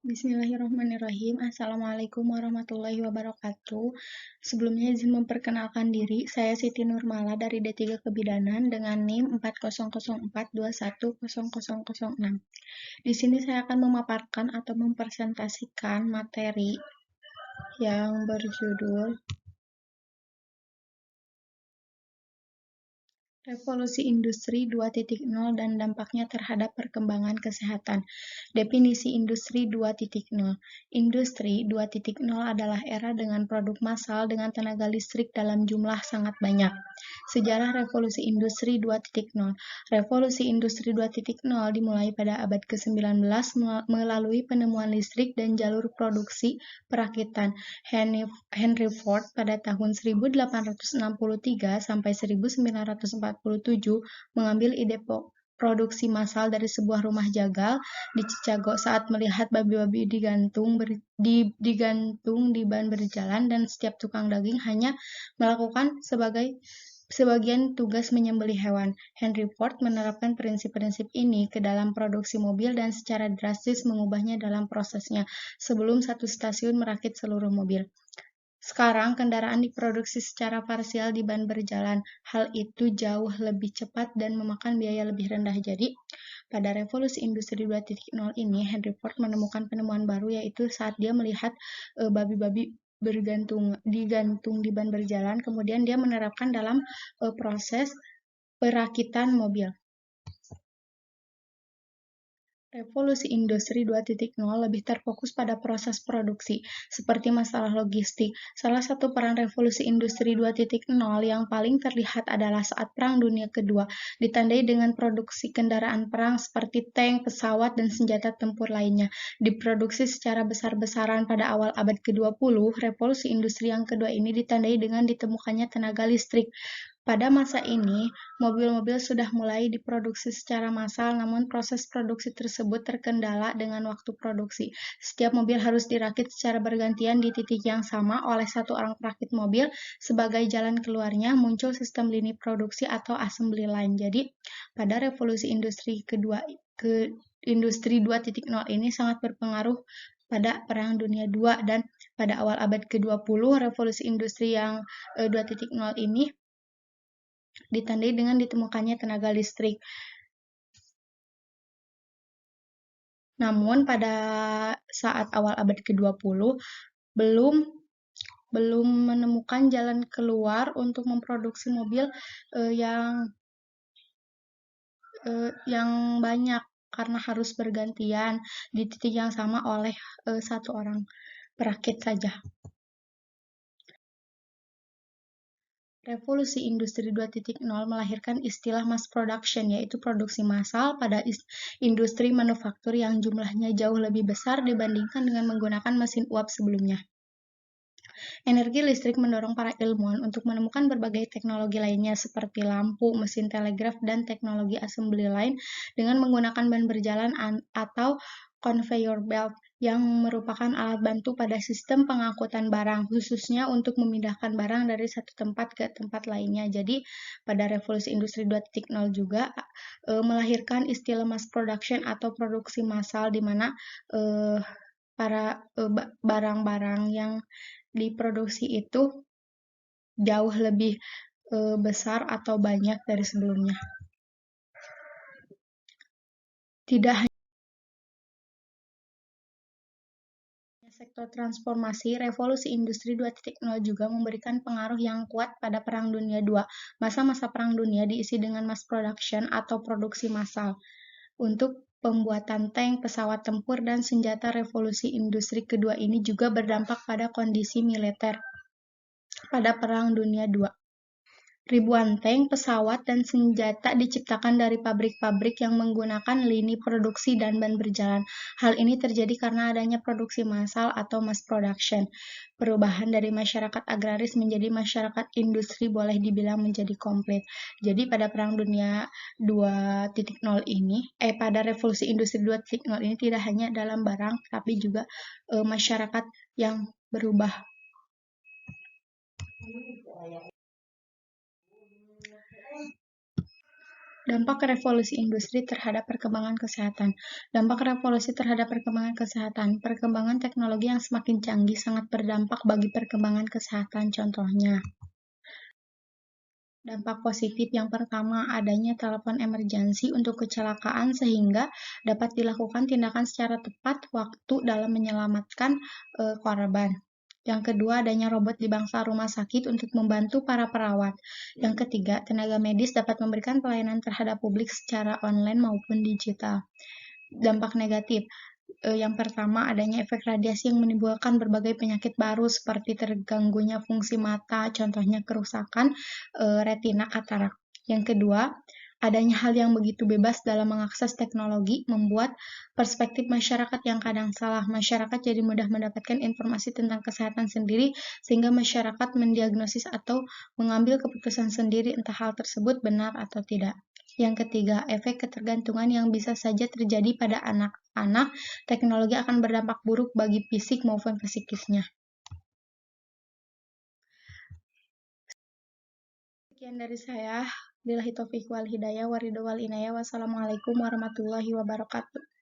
Bismillahirrahmanirrahim. Assalamualaikum warahmatullahi wabarakatuh. Sebelumnya izin memperkenalkan diri, saya Siti Nurmala dari D3 Kebidanan dengan NIM 4004210006. Di sini saya akan memaparkan atau mempresentasikan materi yang berjudul Revolusi Industri 2.0 dan dampaknya terhadap perkembangan kesehatan. Definisi Industri 2.0. Industri 2.0 adalah era dengan produk massal dengan tenaga listrik dalam jumlah sangat banyak. Sejarah Revolusi Industri 2.0. Revolusi Industri 2.0 dimulai pada abad ke-19 melalui penemuan listrik dan jalur produksi perakitan. Henry Ford pada tahun 1863 sampai 1947 mengambil ide produksi massal dari sebuah rumah jagal di Chicago saat melihat babi-babi digantung di ban berjalan dan setiap tukang daging hanya melakukan sebagian tugas menyembelih hewan. Henry Ford menerapkan prinsip-prinsip ini ke dalam produksi mobil dan secara drastis mengubahnya dalam prosesnya sebelum satu stasiun merakit seluruh mobil. Sekarang, kendaraan diproduksi secara parsial di ban berjalan. Hal itu jauh lebih cepat dan memakan biaya lebih rendah. Jadi, pada revolusi industri 2.0 ini, Henry Ford menemukan penemuan baru, yaitu saat dia melihat babi-babi digantung di ban berjalan, kemudian dia menerapkan dalam proses perakitan mobil. Revolusi Industri 2.0 lebih terfokus pada proses produksi, seperti masalah logistik. Salah satu peran revolusi Industri 2.0 yang paling terlihat adalah saat Perang Dunia Kedua, ditandai dengan produksi kendaraan perang seperti tank, pesawat, dan senjata tempur lainnya. Diproduksi secara besar-besaran pada awal abad ke-20, revolusi industri yang kedua ini ditandai dengan ditemukannya tenaga listrik. Pada masa ini, mobil-mobil sudah mulai diproduksi secara massal, namun proses produksi tersebut terkendala dengan waktu produksi. Setiap mobil harus dirakit secara bergantian di titik yang sama oleh satu orang perakit mobil. Sebagai jalan keluarnya, muncul sistem lini produksi atau assembly line. Jadi, pada revolusi industri industri 2.0 ini sangat berpengaruh pada Perang Dunia II, dan pada awal abad ke-20, revolusi industri yang 2.0 ini ditandai dengan ditemukannya tenaga listrik. Namun pada saat awal abad ke-20 belum menemukan jalan keluar untuk memproduksi mobil yang banyak karena harus bergantian di titik yang sama oleh satu orang perakit saja. Revolusi Industri 2.0 melahirkan istilah mass production, yaitu produksi massal pada industri manufaktur yang jumlahnya jauh lebih besar dibandingkan dengan menggunakan mesin uap sebelumnya. Energi listrik mendorong para ilmuwan untuk menemukan berbagai teknologi lainnya seperti lampu, mesin telegraf, dan teknologi assembly line dengan menggunakan ban berjalan atau conveyor belt yang merupakan alat bantu pada sistem pengangkutan barang, khususnya untuk memindahkan barang dari satu tempat ke tempat lainnya. Jadi, pada revolusi industri 2.0 juga melahirkan istilah mass production atau produksi massal, di mana para barang-barang yang diproduksi itu jauh lebih besar atau banyak dari sebelumnya. Tidak hanya sektor transformasi, revolusi industri 2.0 juga memberikan pengaruh yang kuat pada Perang Dunia II. Masa-masa Perang Dunia diisi dengan mass production atau produksi massal untuk pembuatan tank, pesawat tempur, dan senjata. Revolusi industri kedua ini juga berdampak pada kondisi militer pada Perang Dunia II. Ribuan tank, pesawat, dan senjata diciptakan dari pabrik-pabrik yang menggunakan lini produksi dan ban berjalan. Hal ini terjadi karena adanya produksi massal atau mass production. Perubahan dari masyarakat agraris menjadi masyarakat industri boleh dibilang menjadi komplit. Jadi pada Perang Dunia 2.0 ini, pada revolusi industri 2.0 ini tidak hanya dalam barang, tapi juga masyarakat yang berubah. Dampak revolusi industri terhadap perkembangan kesehatan. Dampak revolusi terhadap perkembangan kesehatan. Perkembangan teknologi yang semakin canggih sangat berdampak bagi perkembangan kesehatan. Contohnya, dampak positif yang pertama, adanya telepon emergensi untuk kecelakaan sehingga dapat dilakukan tindakan secara tepat waktu dalam menyelamatkan korban. Yang kedua, adanya robot di bangsa rumah sakit untuk membantu para perawat. Yang ketiga, tenaga medis dapat memberikan pelayanan terhadap publik secara online maupun digital. Dampak negatif. Yang pertama, adanya efek radiasi yang menimbulkan berbagai penyakit baru seperti terganggunya fungsi mata, contohnya kerusakan retina katarak. Yang kedua, adanya hal yang begitu bebas dalam mengakses teknologi membuat perspektif masyarakat yang kadang salah. Masyarakat jadi mudah mendapatkan informasi tentang kesehatan sendiri sehingga masyarakat mendiagnosis atau mengambil keputusan sendiri entah hal tersebut benar atau tidak. Yang ketiga, efek ketergantungan yang bisa saja terjadi pada anak-anak. Teknologi akan berdampak buruk bagi fisik maupun psikisnya. Sekian dari saya. Billahi taufiq wal hidayah, waridho wal inayah. Wassalamualaikum warahmatullahi wabarakatuh.